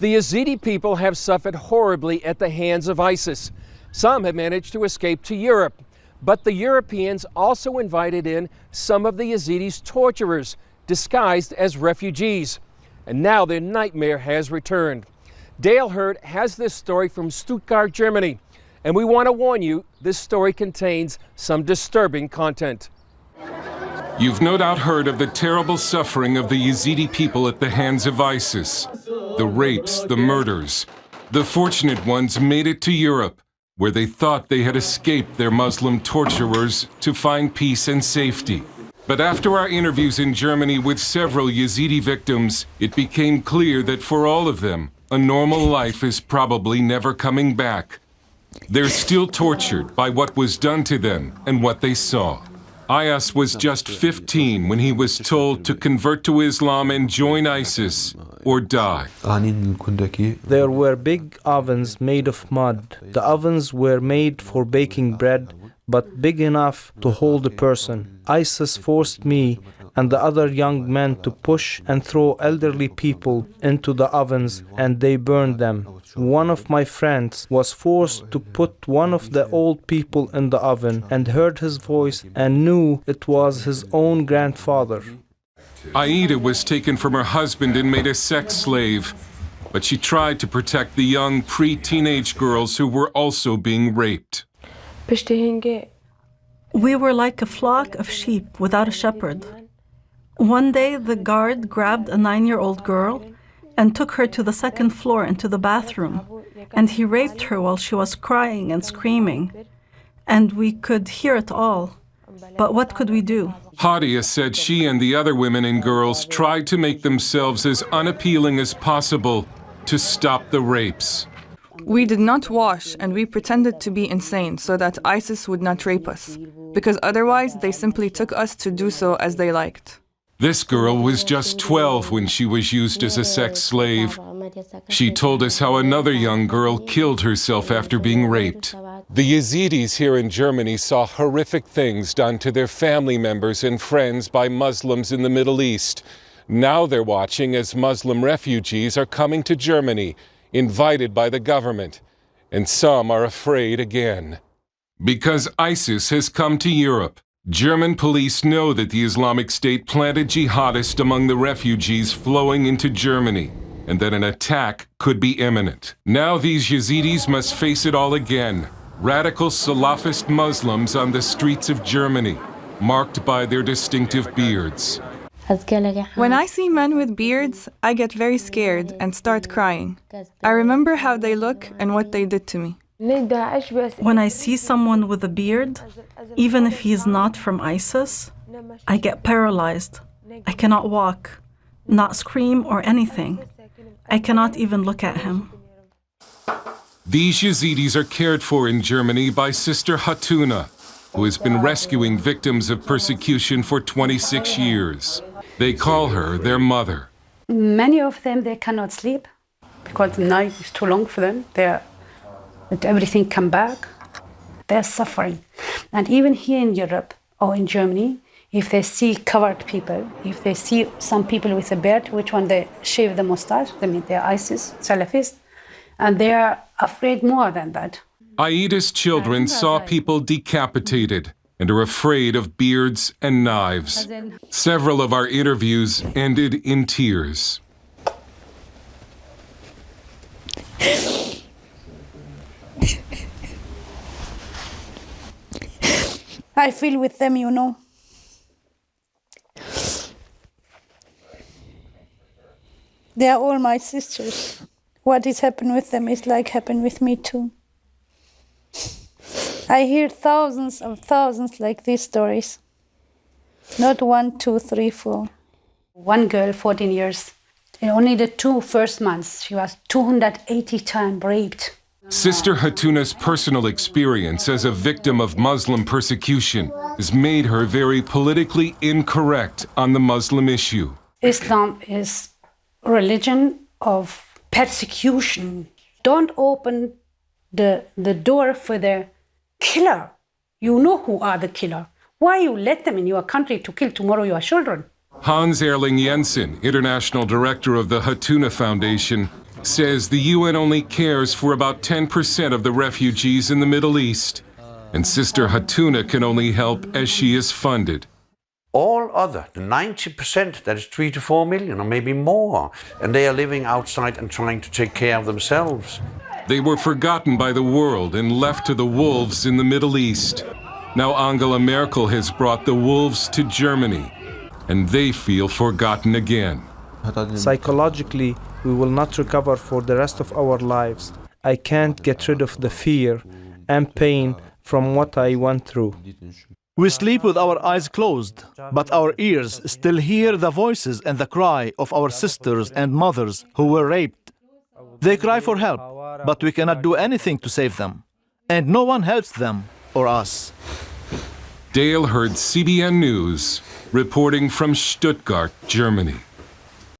The Yazidi people have suffered horribly at the hands of ISIS. Some have managed to escape to Europe, but the Europeans also invited in some of the Yazidis' torturers, disguised as refugees. And now their nightmare has returned. Dale Hurd has this story from Stuttgart, Germany. And we want to warn you, this story contains some disturbing content. You've no doubt heard of the terrible suffering of the Yazidi people at the hands of ISIS. The rapes, the murders. The fortunate ones made it to Europe, where they thought they had escaped their Muslim torturers to find peace and safety. But after our interviews in Germany with several Yazidi victims, it became clear that for all of them, a normal life is probably never coming back. They're still tortured by what was done to them and what they saw. Ayas was just 15 when he was told to convert to Islam and join ISIS or die. There were big ovens made of mud. The ovens were made for baking bread, but big enough to hold a person. ISIS forced me and the other young men to push and throw elderly people into the ovens, and they burned them. One of my friends was forced to put one of the old people in the oven and heard his voice and knew it was his own grandfather. Aida was taken from her husband and made a sex slave, but she tried to protect the young pre-teenage girls who were also being raped. We were like a flock of sheep without a shepherd. One day the guard grabbed a 9-year-old girl and took her to the second floor into the bathroom, and he raped her while she was crying and screaming. And we could hear it all. But what could we do? Hadia said she and the other women and girls tried to make themselves as unappealing as possible to stop the rapes. We did not wash, and we pretended to be insane so that ISIS would not rape us, because otherwise they simply took us to do so as they liked. This girl was just 12 when she was used as a sex slave. She told us how another young girl killed herself after being raped. The Yazidis here in Germany saw horrific things done to their family members and friends by Muslims in the Middle East. Now they're watching as Muslim refugees are coming to Germany, invited by the government, and some are afraid again. Because ISIS has come to Europe, German police know that the Islamic State planted jihadists among the refugees flowing into Germany, and that an attack could be imminent. Now these Yazidis must face it all again. Radical Salafist Muslims on the streets of Germany, marked by their distinctive beards. When I see men with beards, I get very scared and start crying. I remember how they look and what they did to me. When I see someone with a beard, even if he is not from ISIS, I get paralyzed. I cannot walk, not scream or anything. I cannot even look at him. These Yazidis are cared for in Germany by Sister Hatuna, who has been rescuing victims of persecution for 26 years. They call her their mother. Many of them, they cannot sleep because the night is too long for them. Let everything come back. They're suffering. And even here in Europe or in Germany, if they see covered people, if they see some people with a beard, which one they shave the mustache, they mean they're ISIS, Salafist, and they are afraid more than that. Aida's children saw people decapitated and are afraid of beards and knives. Several of our interviews ended in tears. I feel with them, you know. They are all my sisters. What is happening with them is like happened with me too. I hear thousands of thousands like these stories. Not 1, 2, 3, 4. One girl, 14 years, in only the 2 first months, she was 280 times raped. Sister Hatuna's personal experience as a victim of Muslim persecution has made her very politically incorrect on the Muslim issue. Islam is a religion of persecution. Don't open the door for the killer. You know who are the killer. Why you let them in your country to kill tomorrow your children? Hans Erling Jensen, International Director of the Hatuna Foundation, says the UN only cares for about 10% of the refugees in the Middle East, and Sister Hatuna can only help as she is funded. All other, the 90%, that is 3 to 4 million or maybe more, and they are living outside and trying to take care of themselves. They were forgotten by the world and left to the wolves in the Middle East. Now Angela Merkel has brought the wolves to Germany, and they feel forgotten again. Psychologically, we will not recover for the rest of our lives. I can't get rid of the fear and pain from what I went through. We sleep with our eyes closed, but our ears still hear the voices and the cry of our sisters and mothers who were raped. They cry for help, but we cannot do anything to save them. And no one helps them or us. Dale Hurd, CBN News, reporting from Stuttgart, Germany.